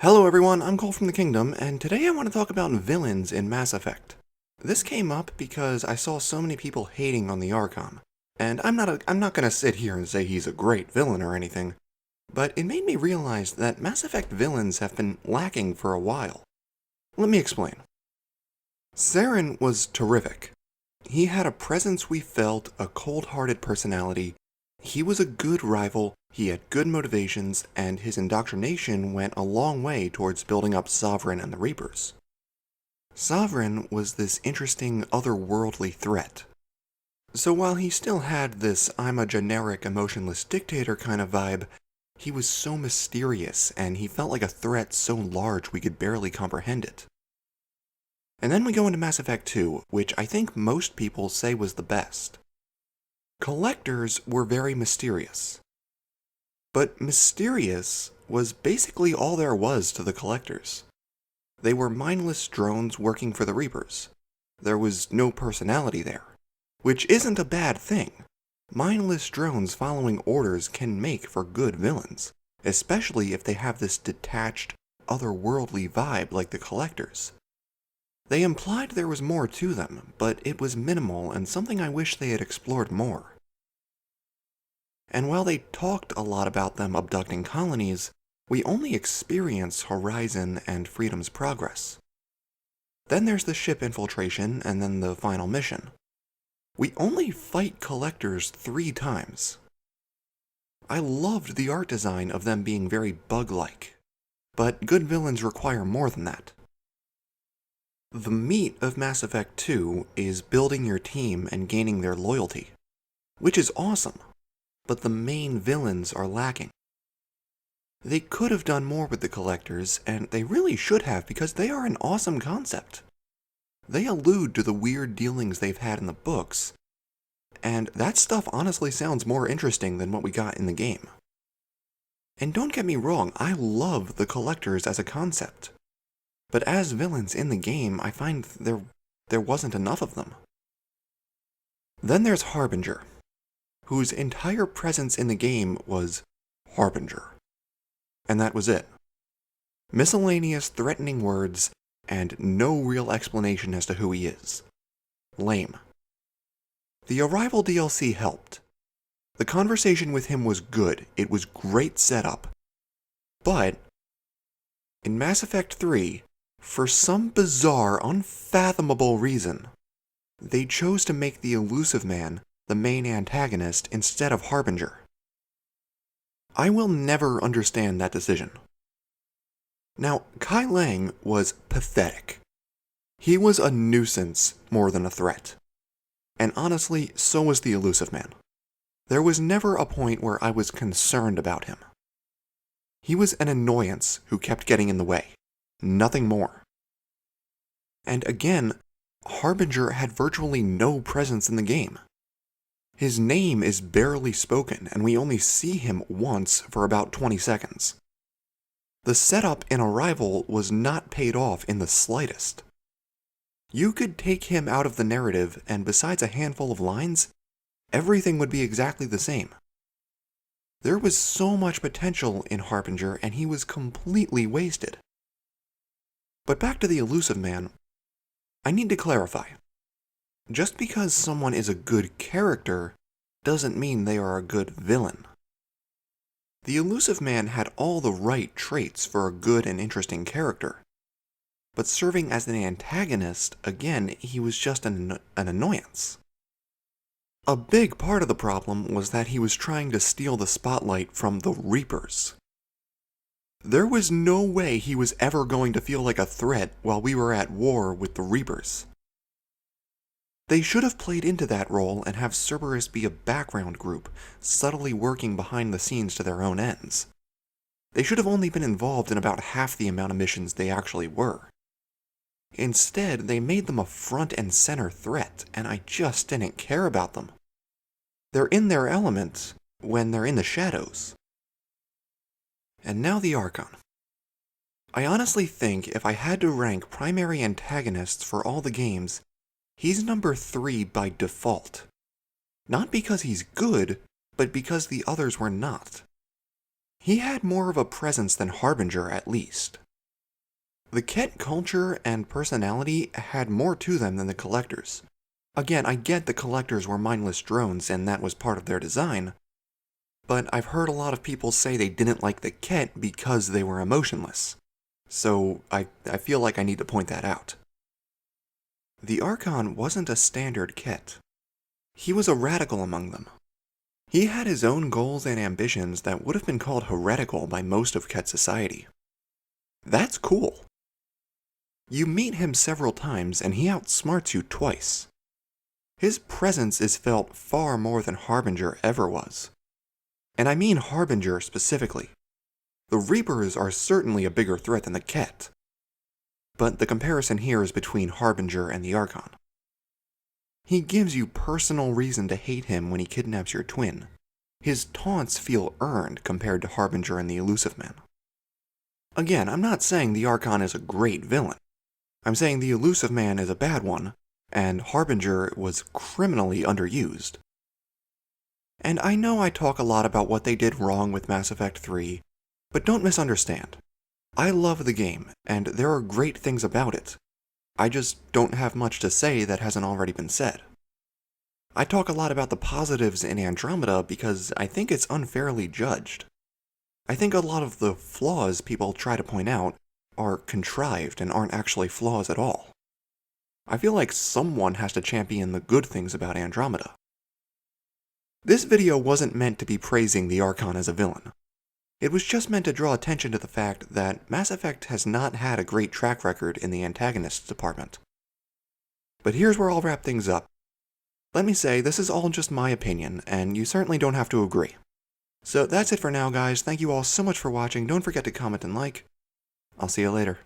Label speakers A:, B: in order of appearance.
A: Hello everyone, I'm Cole from the Kingdom, and today I want to talk about villains in Mass Effect. This came up because I saw so many people hating on the Archon, and I'm not gonna sit here and say he's a great villain or anything, but it made me realize that Mass Effect villains have been lacking for a while. Let me explain. Saren was terrific. He had a presence we felt, a cold-hearted personality. He was a good rival, he had good motivations, and his indoctrination went a long way towards building up Sovereign and the Reapers. Sovereign was this interesting, otherworldly threat. So while he still had this I'm a generic, emotionless dictator kind of vibe, he was so mysterious, and he felt like a threat so large we could barely comprehend it. And then we go into Mass Effect 2, which I think most people say was the best. Collectors were very mysterious. But mysterious was basically all there was to the Collectors. They were mindless drones working for the Reapers. There was no personality there, which isn't a bad thing. Mindless drones following orders can make for good villains, especially if they have this detached, otherworldly vibe like the Collectors. They implied there was more to them, but it was minimal and something I wish they had explored more. And while they talked a lot about them abducting colonies, we only experience Horizon and Freedom's progress. Then there's the ship infiltration and then the final mission. We only fight Collectors 3 times. I loved the art design of them being very bug-like, but good villains require more than that. The meat of Mass Effect 2 is building your team and gaining their loyalty, which is awesome, but the main villains are lacking. They could have done more with the Collectors, and they really should have because they are an awesome concept. They allude to the weird dealings they've had in the books, and that stuff honestly sounds more interesting than what we got in the game. And don't get me wrong, I love the Collectors as a concept. But as villains in the game, I find there wasn't enough of them. Then there's Harbinger, whose entire presence in the game was Harbinger. And that was it. Miscellaneous threatening words, and no real explanation as to who he is. Lame. The Arrival DLC helped. The conversation with him was good, it was great setup. But, in Mass Effect 3, for some bizarre, unfathomable reason, they chose to make the Elusive Man the main antagonist instead of Harbinger. I will never understand that decision. Now, Kai Lang was pathetic. He was a nuisance more than a threat. And honestly, so was the Elusive Man. There was never a point where I was concerned about him. He was an annoyance who kept getting in the way. Nothing more. And again, Harbinger had virtually no presence in the game. His name is barely spoken, and we only see him once for about 20 seconds. The setup in Arrival was not paid off in the slightest. You could take him out of the narrative, and besides a handful of lines, everything would be exactly the same. There was so much potential in Harbinger, and he was completely wasted. But back to the Elusive Man, I need to clarify. Just because someone is a good character doesn't mean they are a good villain. The Elusive Man had all the right traits for a good and interesting character, but serving as an antagonist, again, he was just an annoyance. A big part of the problem was that he was trying to steal the spotlight from the Reapers. There was no way he was ever going to feel like a threat while we were at war with the Reapers. They should have played into that role and have Cerberus be a background group, subtly working behind the scenes to their own ends. They should have only been involved in about half the amount of missions they actually were. Instead, they made them a front and center threat, and I just didn't care about them. They're in their element when they're in the shadows. And now the Archon. I honestly think if I had to rank primary antagonists for all the games, he's number 3 by default. Not because he's good, but because the others were not. He had more of a presence than Harbinger, at least. The kett culture and personality had more to them than the collectors. Again, I get the collectors were mindless drones and that was part of their design, but I've heard a lot of people say they didn't like the kett because they were emotionless. So I feel like I need to point that out. The Archon wasn't a standard kett. He was a radical among them. He had his own goals and ambitions that would have been called heretical by most of kett society. That's cool. You meet him several times and he outsmarts you twice. His presence is felt far more than Harbinger ever was. And I mean Harbinger specifically. The Reapers are certainly a bigger threat than the kett. But the comparison here is between Harbinger and the Archon. He gives you personal reason to hate him when he kidnaps your twin. His taunts feel earned compared to Harbinger and the Elusive Man. Again, I'm not saying the Archon is a great villain. I'm saying the Elusive Man is a bad one, and Harbinger was criminally underused. And I know I talk a lot about what they did wrong with Mass Effect 3, but don't misunderstand. I love the game, and there are great things about it. I just don't have much to say that hasn't already been said. I talk a lot about the positives in Andromeda because I think it's unfairly judged. I think a lot of the flaws people try to point out are contrived and aren't actually flaws at all. I feel like someone has to champion the good things about Andromeda. This video wasn't meant to be praising the Archon as a villain. It was just meant to draw attention to the fact that Mass Effect has not had a great track record in the antagonists department. But here's where I'll wrap things up. Let me say, this is all just my opinion, and you certainly don't have to agree. So that's it for now, guys. Thank you all so much for watching. Don't forget to comment and like. I'll see you later.